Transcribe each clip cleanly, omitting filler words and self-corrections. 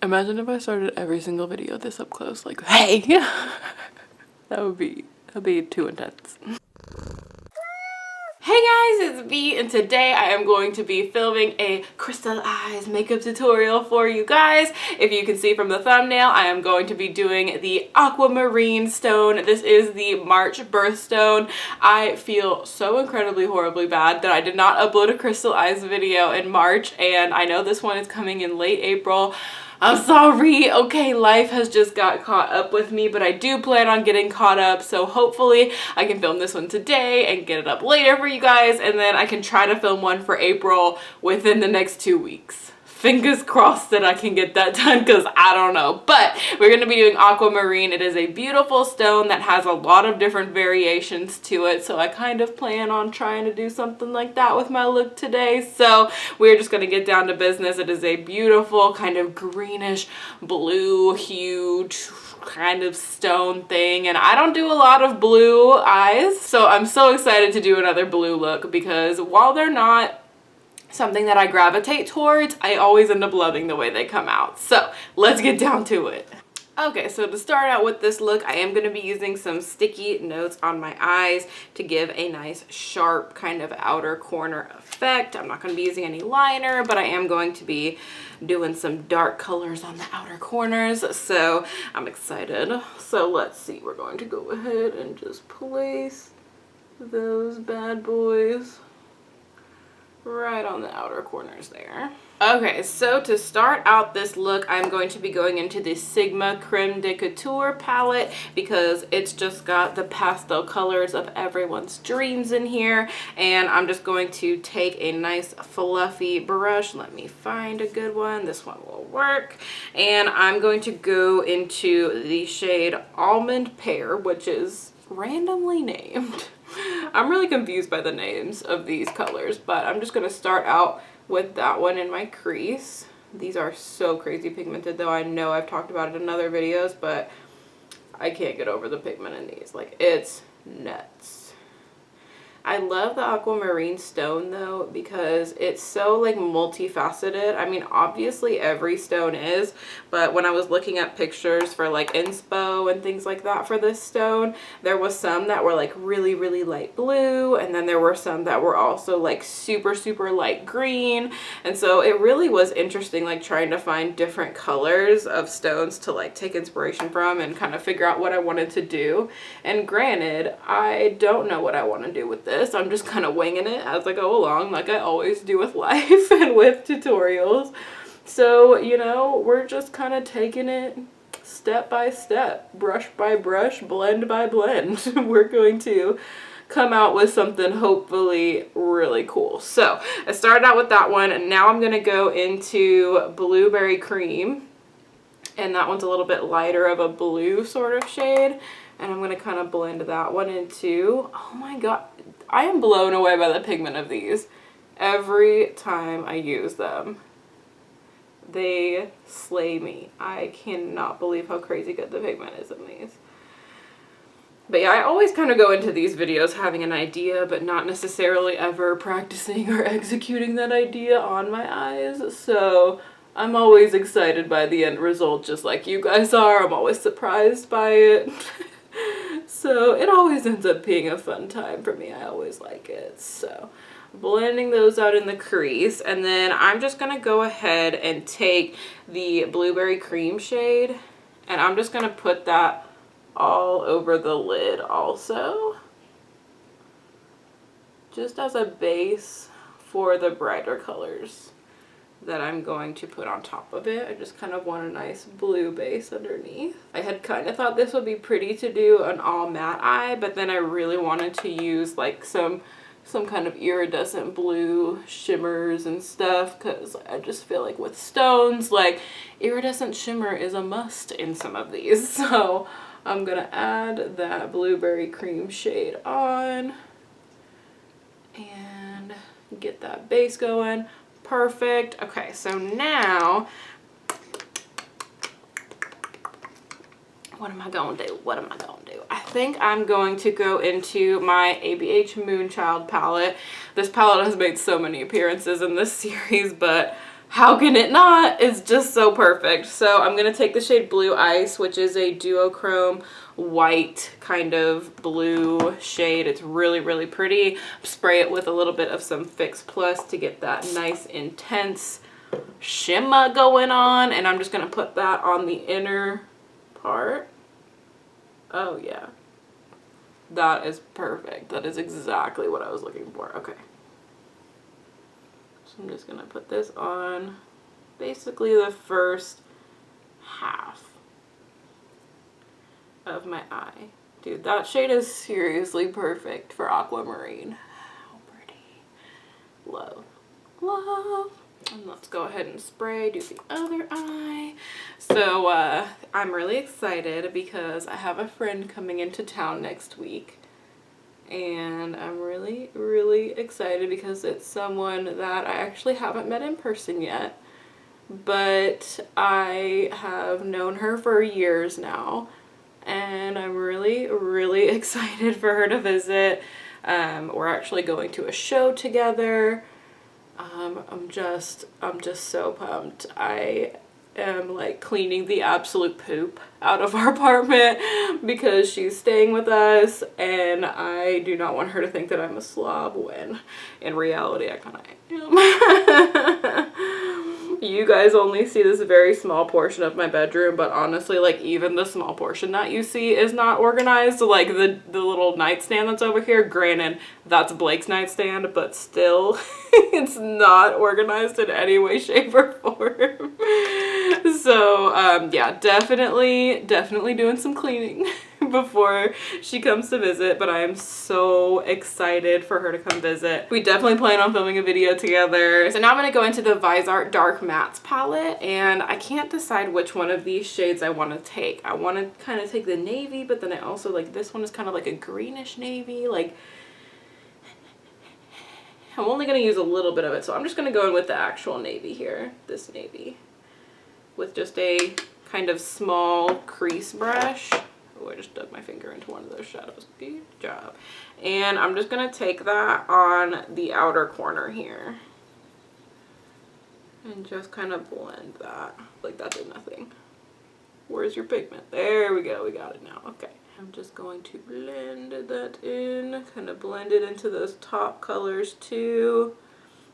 Imagine if I started every single video this up close, like, hey! That'd be too intense. Hey guys, it's V, and today I am going to be filming a Crystaleyez makeup tutorial for you guys. If you can see from the thumbnail, I am going to be doing the Aquamarine stone. This is the March birthstone. I feel so incredibly horribly bad that I did not upload a Crystaleyez video in March, and I know this one is coming in late April. I'm sorry. Okay, life has just got caught up with me, but I do plan on getting caught up, so hopefully I can film this one today and get it up later for you guys, and then I can try to film one for April within the next 2 weeks. Fingers crossed that I can get that done, because I don't know. But we're going to be doing Aquamarine. It is a beautiful stone that has a lot of different variations to it, so I kind of plan on trying to do something like that with my look today. So we're just going to get down to business. It is a beautiful kind of greenish blue hue kind of stone thing, and I don't do a lot of blue eyes, so I'm so excited to do another blue look, because while they're not something that I gravitate towards, I always end up loving the way they come out. So let's get down to it. Okay, so to start out with this look, I am going to be using some sticky notes on my eyes to give a nice sharp kind of outer corner effect. I'm not going to be using any liner, but I am going to be doing some dark colors on the outer corners, so I'm excited. So let's see, we're going to go ahead and just place those bad boys right on the outer corners there. Okay, so to start out this look, I'm going to be going into the Sigma Creme de Couture palette, because it's just got the pastel colors of everyone's dreams in here, and I'm just going to take a nice fluffy brush. Let me find a good one. This one will work. And I'm going to go into the shade Almond Pear, which is randomly named. I'm really confused by the names of these colors, but I'm just going to start out with that one in my crease. These are so crazy pigmented, though. I know I've talked about it in other videos, but I can't get over the pigment in these. Like, it's nuts. I love the Aquamarine stone, though, because it's so, like, multifaceted. I mean, obviously every stone is, but when I was looking at pictures for, like, inspo and things like that for this stone, there was some that were, like, really, really light blue, and then there were some that were also, like, super, super light green, and so it really was interesting, like, trying to find different colors of stones to, like, take inspiration from and kind of figure out what I wanted to do. And granted, I don't know what I want to do with this. I'm just kind of winging it as I go along, like I always do with life and with tutorials. So, you know, we're just kind of taking it step by step, brush by brush, blend by blend. We're going to come out with something hopefully really cool. So I started out with that one, and now I'm going to go into Blueberry Cream, and that one's a little bit lighter of a blue sort of shade, and I'm going to kind of blend that one into, oh my god, I am blown away by the pigment of these. Every time I use them, they slay me. I cannot believe how crazy good the pigment is in these. But yeah, I always kind of go into these videos having an idea, but not necessarily ever practicing or executing that idea on my eyes. So I'm always excited by the end result, just like you guys are. I'm always surprised by it. So it always ends up being a fun time for me. I always like it. So blending those out in the crease, and then I'm just going to go ahead and take the Blueberry Cream shade, and I'm just going to put that all over the lid also, just as a base for the brighter colors that I'm going to put on top of it. I just kind of want a nice blue base underneath. I had kind of thought this would be pretty to do an all matte eye, but then I really wanted to use like some kind of iridescent blue shimmers and stuff, because I just feel like with stones, like, iridescent shimmer is a must in some of these. So I'm gonna add that Blueberry Cream shade on and get that base going. Perfect. Okay, so now what am I gonna do? What am I gonna do? I think I'm going to go into my ABH Moonchild palette. This palette has made so many appearances in this series, but how can it not? It's just so perfect. So I'm going to take the shade Blue Ice, which is a duochrome white kind of blue shade. It's really, really pretty. Spray it with a little bit of some Fix Plus to get that nice intense shimmer going on. And I'm just going to put that on the inner part. Oh yeah. That is perfect. That is exactly what I was looking for. Okay. So I'm just going to put this on basically the first half of my eye. Dude, that shade is seriously perfect for Aquamarine. How pretty. Love. Love. And let's go ahead and spray, do the other eye. So I'm really excited because I have a friend coming into town next week. And I'm really, really excited because it's someone that I actually haven't met in person yet. But I have known her for years now. And I'm really, really excited for her to visit. We're actually going to a show together. I'm just so pumped. I am like cleaning the absolute poop out of our apartment because she's staying with us, and I do not want her to think that I'm a slob when in reality I kind of am. You guys only see this very small portion of my bedroom, but honestly, like, even the small portion that you see is not organized. So, like, the little nightstand that's over here, granted, that's Blake's nightstand, but still, it's not organized in any way, shape, or form. So, yeah, definitely doing some cleaning before she comes to visit, but I am so excited for her to come visit. We definitely plan on filming a video together. So now I'm going to go into the Viseart Dark Mattes palette, and I can't decide which one of these shades I want to take. I want to kind of take the navy, but then I also, like, this one is kind of like a greenish navy. Like, I'm only going to use a little bit of it, so I'm just going to go in with the actual navy here, this navy, with just a kind of small crease brush. Oh, I just dug my finger into one of those shadows. Good job. And I'm just going to take that on the outer corner here and just kind of blend that. Like that did nothing. Where's your pigment? There we go. We got it now. Okay. I'm just going to blend that in, kind of blend it into those top colors too.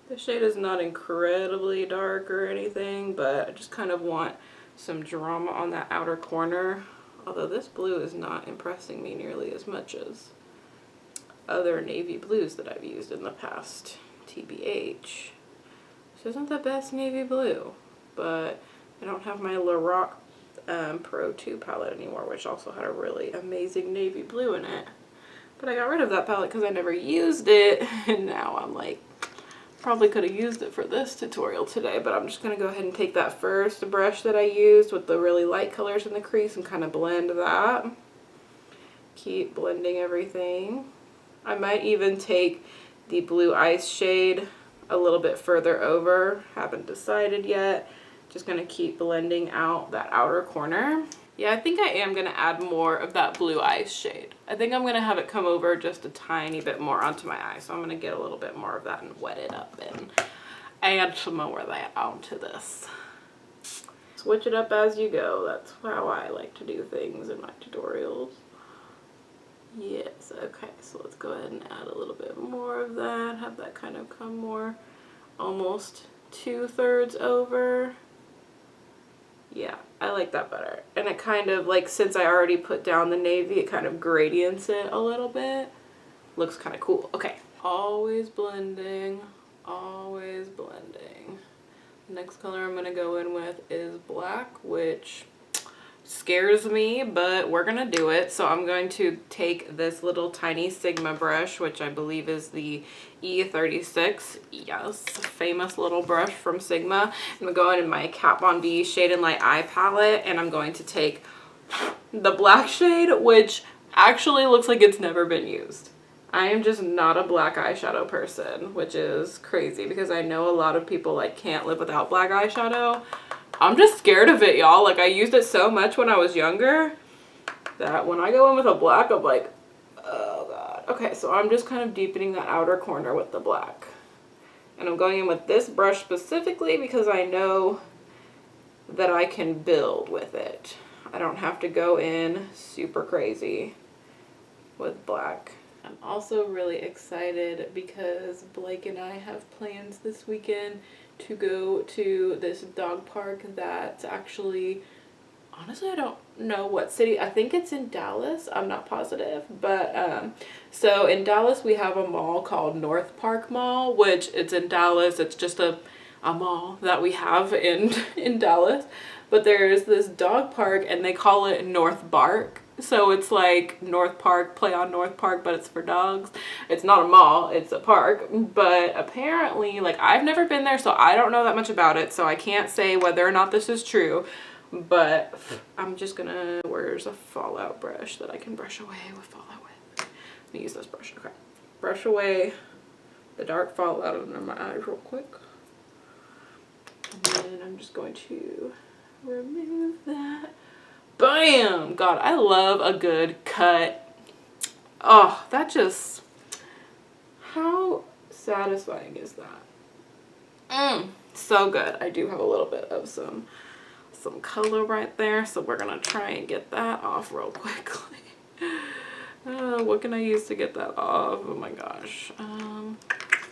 The shade is not incredibly dark or anything, but I just kind of want some drama on that outer corner. Although this blue is not impressing me nearly as much as other navy blues that I've used in the past. TBH. This isn't the best navy blue, but I don't have my Lorac Pro 2 palette anymore, which also had a really amazing navy blue in it. But I got rid of that palette because I never used it, and now I'm like, probably could have used it for this tutorial today, but I'm just going to go ahead and take that first brush that I used with the really light colors in the crease and kind of blend that. Keep blending everything. I might even take the Blue Ice shade a little bit further over. Haven't decided yet. Just going to keep blending out that outer corner. Yeah, I think I am going to add more of that Blue Ice shade. I think I'm going to have it come over just a tiny bit more onto my eye. So I'm going to get a little bit more of that and wet it up and add some more of that onto this. Switch it up as you go. That's how I like to do things in my tutorials. Yes, okay, so let's go ahead and add a little bit more of that. Have that kind of come more almost 2/3 over. Yeah, I like that better. And it kind of, like, since I already put down the navy, it kind of gradients it a little bit. Looks kind of cool. Okay. Always blending. Always blending. The next color I'm going to go in with is black, which scares me, but we're going to do it. So I'm going to take this little tiny Sigma brush, which I believe is the E36. Yes, famous little brush from Sigma. I'm going to go in my Kat Von D Shade and Light Eye palette, and I'm going to take the black shade, which actually looks like it's never been used. I am just not a black eyeshadow person, which is crazy because I know a lot of people like can't live without black eyeshadow. I'm just scared of it, y'all. Like, I used it so much when I was younger that when I go in with a black, I'm like, oh god. Okay, so I'm just kind of deepening that outer corner with the black. And I'm going in with this brush specifically because I know that I can build with it. I don't have to go in super crazy with black. I'm also really excited because Blake and I have plans this weekend to go to this dog park that's actually, honestly, I don't know what city. I think it's in Dallas. I'm not positive. But so in Dallas, we have a mall called North Park Mall, which it's in Dallas. It's just a mall that we have in Dallas. But there's this dog park and they call it North Bark. So it's like North Park, play on North Park, but it's for dogs. It's not a mall, it's a park. But apparently, like, I've never been there, so I don't know that much about it. So I can't say whether or not this is true. But I'm just gonna, where's a fallout brush that I can brush away with fallout with? Let me use this brush, okay. Brush away the dark fallout under my eyes real quick. And then I'm just going to remove that. Bam! God, I love a good cut. Oh, that just, how satisfying is that? So good. I do have a little bit of some color right there, so we're gonna try and get that off real quickly. What can I use to get that off? Oh my gosh.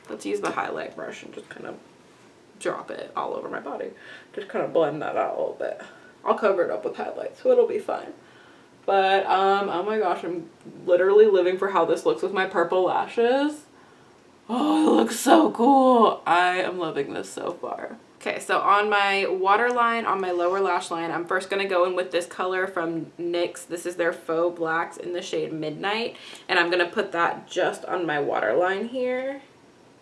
Let's use the highlight brush and just kind of drop it all over my body. Just kind of blend that out a little bit. I'll cover it up with highlights, so it'll be fine. But oh my gosh, I'm literally living for how this looks with my purple lashes. Oh, it looks so cool. I am loving this so far. Okay, so on my waterline, on my lower lash line, I'm first going to go in with this color from NYX. This is their Faux Blacks in the shade Midnight. And I'm going to put that just on my waterline here.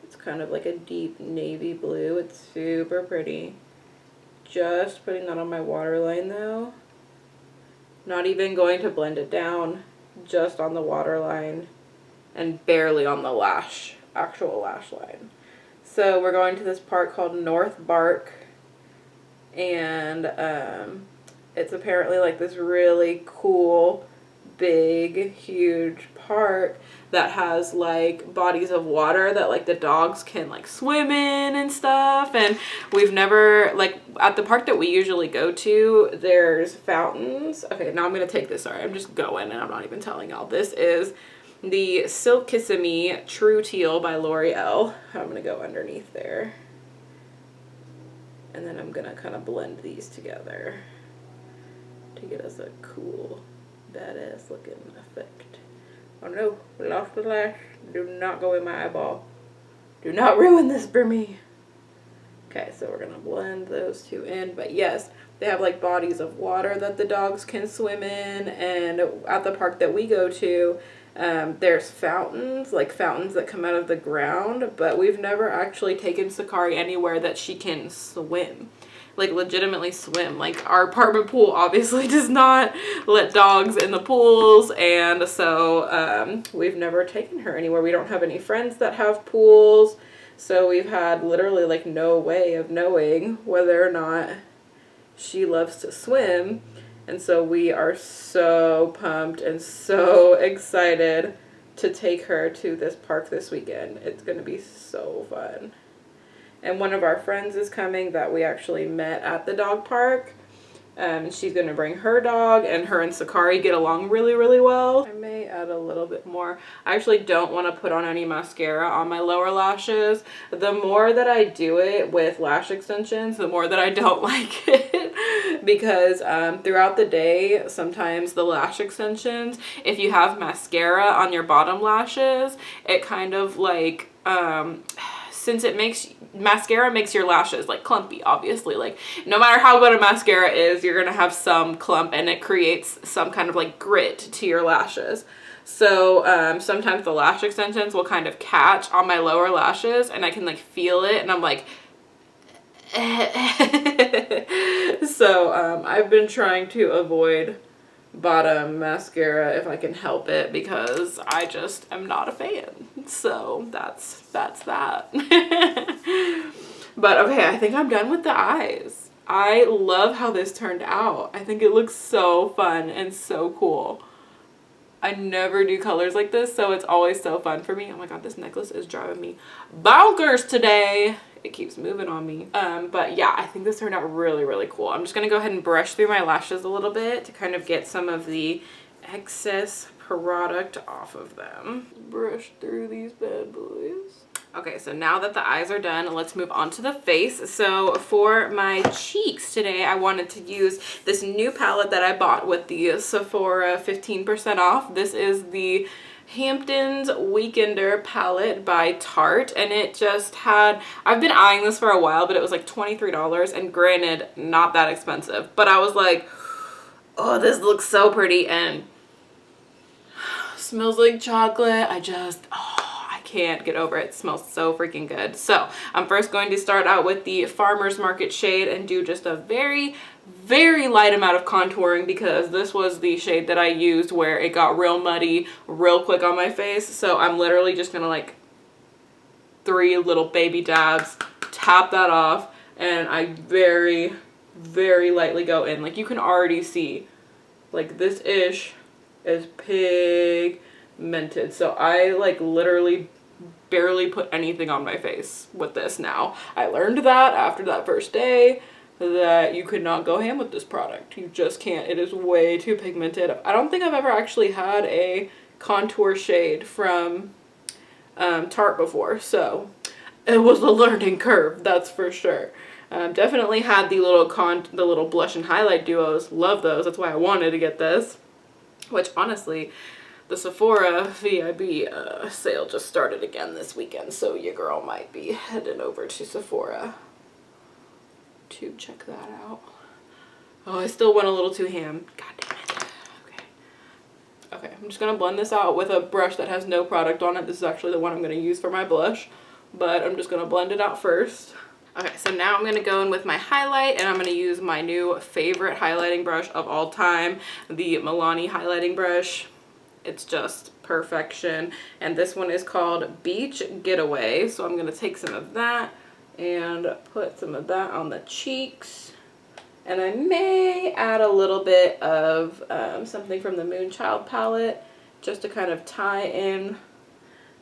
It's kind of like a deep navy blue. It's super pretty. Just putting that on my waterline though. Not even going to blend it down. Just on the waterline. And barely on the actual lash line. So we're going to this park called North Bark, and it's apparently like this really cool, big, huge park that has like bodies of water that like the dogs can like swim in and stuff. And we've never, like at the park that we usually go to, there's fountains. Okay, now I'm gonna take this, sorry, I'm just going and I'm not even telling y'all. This is the Silk Kissimmee True Teal by L'Oreal. I'm going to go underneath there. And then I'm going to kind of blend these together to get us a cool, badass looking effect. Oh no, lost the lash. Do not go in my eyeball. Do not ruin this for me. Okay, so we're going to blend those two in. But yes, they have like bodies of water that the dogs can swim in. And at the park that we go to, there's fountains, like fountains that come out of the ground, but we've never actually taken Sakari anywhere that she can swim, like legitimately swim. Like our apartment pool obviously does not let dogs in the pools, and so we've never taken her anywhere. We don't have any friends that have pools, so we've had literally like no way of knowing whether or not she loves to swim. And so we are so pumped and so excited to take her to this park this weekend. It's going to be so fun. And one of our friends is coming that we actually met at the dog park. She's going to bring her dog, and her and Sakari get along really, really well. I may add a little bit more. I actually don't want to put on any mascara on my lower lashes. The more that I do it with lash extensions, the more that I don't like it. Because throughout the day, sometimes the lash extensions, if you have mascara on your bottom lashes, it kind of like, since mascara makes your lashes like clumpy, obviously, like no matter how good a mascara is, you're gonna have some clump, and it creates some kind of like grit to your lashes. So sometimes the lash extensions will kind of catch on my lower lashes, and I can like feel it, and I'm like so I've been trying to avoid bottom mascara if I can help it, because I just am not a fan. So that's that. But okay, I think I'm done with the eyes. I love how this turned out. I think it looks so fun and so cool. I never do colors like this, so it's always so fun for me. Oh my god, this necklace is driving me bonkers today. It keeps moving on me. But yeah, I think this turned out really, really cool. I'm just gonna go ahead and brush through my lashes a little bit to kind of get some of the excess product off of them. Brush through these bad boys. Okay, so now that the eyes are done, let's move on to the face. So for my cheeks today, I wanted to use this new palette that I bought with the Sephora 15% off. This is the Hamptons Weekender palette by Tarte, and it just had, I've been eyeing this for a while, but it was like $23, and granted, not that expensive. But I was like, oh, this looks so pretty, and smells like chocolate. I can't get over it. It smells so freaking good. So I'm first going to start out with the Farmer's Market shade and do just a very, very light amount of contouring, because this was the shade that I used where it got real muddy real quick on my face. So I'm literally just gonna like 3 little baby dabs, tap that off, and I very, very lightly go in. Like you can already see, like this ish is pigmented. So I like literally barely put anything on my face with this now. I learned that after that first day that you could not go ham with this product. You just can't. It is way too pigmented. I don't think I've ever actually had a contour shade from Tarte before, so it was a learning curve, that's for sure. Definitely had the little blush and highlight duos. Love those. That's why I wanted to get this. Which honestly, the Sephora VIB sale just started again this weekend, so your girl might be heading over to Sephora to check that out. Oh, I still went a little too ham. God damn it. Okay. Okay, I'm just going to blend this out with a brush that has no product on it. This is actually the one I'm going to use for my blush, but I'm just going to blend it out first. Okay, so now I'm going to go in with my highlight, and I'm going to use my new favorite highlighting brush of all time, the Milani highlighting brush. It's just perfection, and this one is called Beach Getaway. So I'm going to take some of that and put some of that on the cheeks, and I may add a little bit of something from the Moonchild palette just to kind of tie in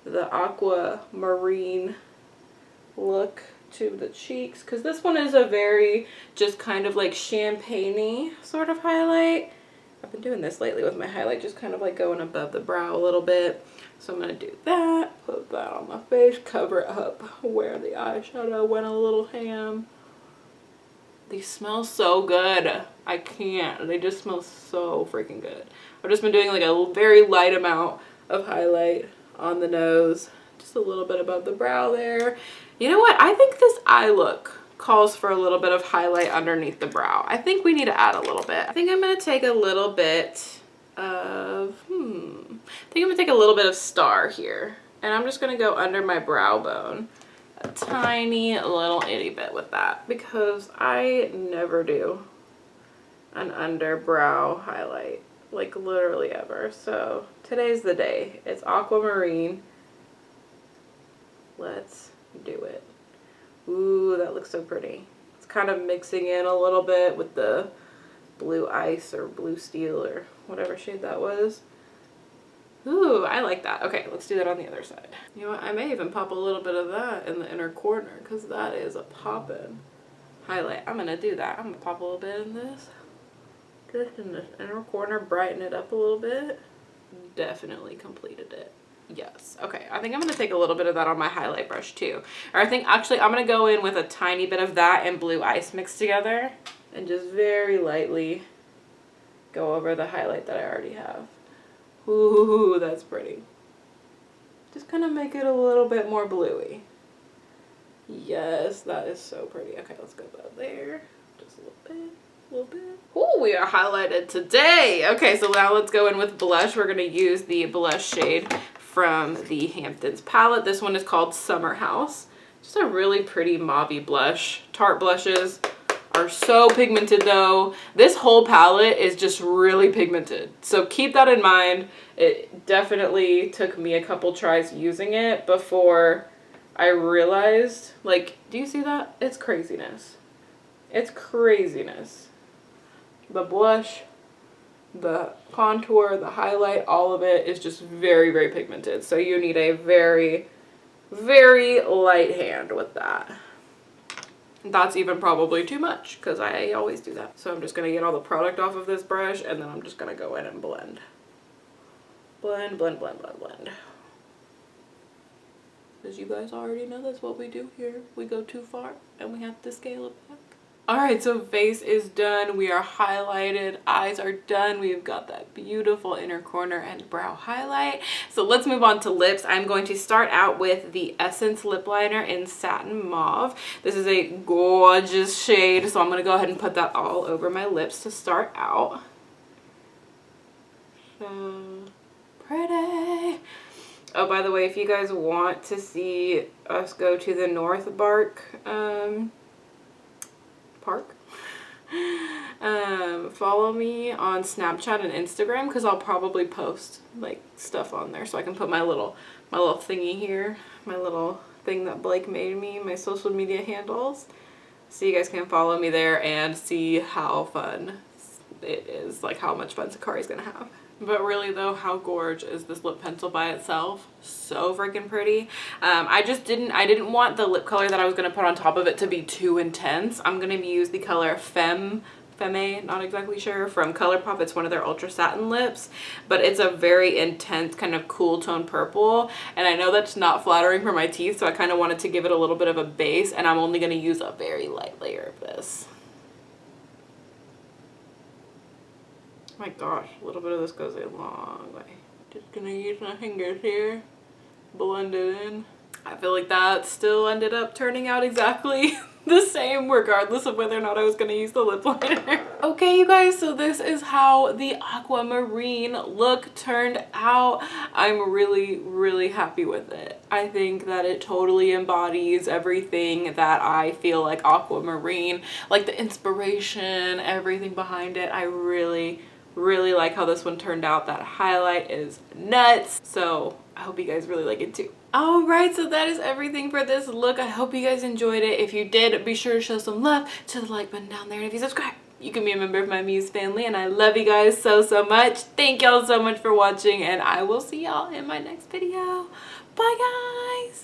the Aquamarine look to the cheeks, because this one is a very just kind of like champagne-y sort of highlight. I've been doing this lately with my highlight, just kind of like going above the brow a little bit. So I'm going to do that, put that on my face, cover up where the eyeshadow went a little ham. These smell so good. I can't. They just smell so freaking good. I've just been doing like a very light amount of highlight on the nose, just a little bit above the brow there. You know what? I think this eye look calls for a little bit of highlight underneath the brow. I think we need to add a little bit. I think I'm going to take a little bit of, Star here. And I'm just going to go under my brow bone. A tiny little itty bit with that, because I never do an underbrow highlight. Like literally ever. So today's the day. It's Aquamarine. Let's do it. Ooh, that looks so pretty. It's kind of mixing in a little bit with the blue ice or blue steel or whatever shade that was. Ooh, I like that. Okay, let's do that on the other side. You know what? I may even pop a little bit of that in the inner corner, because that is a poppin' highlight. I'm going to do that. I'm going to pop a little bit in this. Just in this inner corner, brighten it up a little bit. Definitely completed it. Yes. Okay, I think I'm going to take a little bit of that on my highlight brush too. Or I think actually I'm going to go in with a tiny bit of that and blue ice mixed together and just very lightly go over the highlight that I already have. Ooh, that's pretty. Just kind of make it a little bit more bluey. Yes, that is so pretty. Okay, let's go about there. Just a little bit. Ooh, we are highlighted today. Okay, so now let's go in with blush. We're going to use the blush shade from the Hamptons palette. This one is called Summer House. Just a really pretty mauve-y blush. Tarte blushes are so pigmented though. This whole palette is just really pigmented. So keep that in mind. It definitely took me a couple tries using it before I realized, like, do you see that? It's craziness. It's craziness. The blush the contour, the highlight, all of it is just very, very pigmented. So you need a very, very light hand with that. That's even probably too much because I always do that. So I'm just going to get all the product off of this brush and then I'm just going to go in and blend. Blend, blend, blend, blend, blend. As you guys already know, that's what we do here. We go too far and we have to scale it back. Alright, so face is done. We are highlighted. Eyes are done. We've got that beautiful inner corner and brow highlight. So let's move on to lips. I'm going to start out with the Essence lip liner in Satin Mauve. This is a gorgeous shade, so I'm going to go ahead and put that all over my lips to start out. So pretty. Oh, by the way, if you guys want to see us go to the North Park, follow me on Snapchat and Instagram because I'll probably post like stuff on there so I can put my little thingy here, my little thing that Blake made me, my social media handles, so you guys can follow me there and see how fun it is, like how much fun Sakari's gonna have. But really though, how gorgeous is this lip pencil by itself? So freaking pretty. I didn't want the lip color that I was going to put on top of it to be too intense. I'm going to use the color Femme, not exactly sure, from Colourpop. It's one of their Ultra Satin lips, but it's a very intense kind of cool tone purple. And I know that's not flattering for my teeth, so I kind of wanted to give it a little bit of a base, and I'm only going to use a very light layer of this. My gosh, a little bit of this goes a long way. Just gonna use my fingers here, blend it in. I feel like that still ended up turning out exactly the same regardless of whether or not I was gonna use the lip liner. Okay, you guys, so this is how the Aquamarine look turned out. I'm really, really happy with it. I think that it totally embodies everything that I feel like Aquamarine, like the inspiration, everything behind it. I really like how this one turned out. That highlight is nuts. So I hope you guys really like it too. Alright, so that is everything for this look. I hope you guys enjoyed it. If you did, be sure to show some love to the like button down there. And if you subscribe, you can be a member of my Muse family. And I love you guys so much. Thank y'all so much for watching. And I will see y'all in my next video. Bye guys!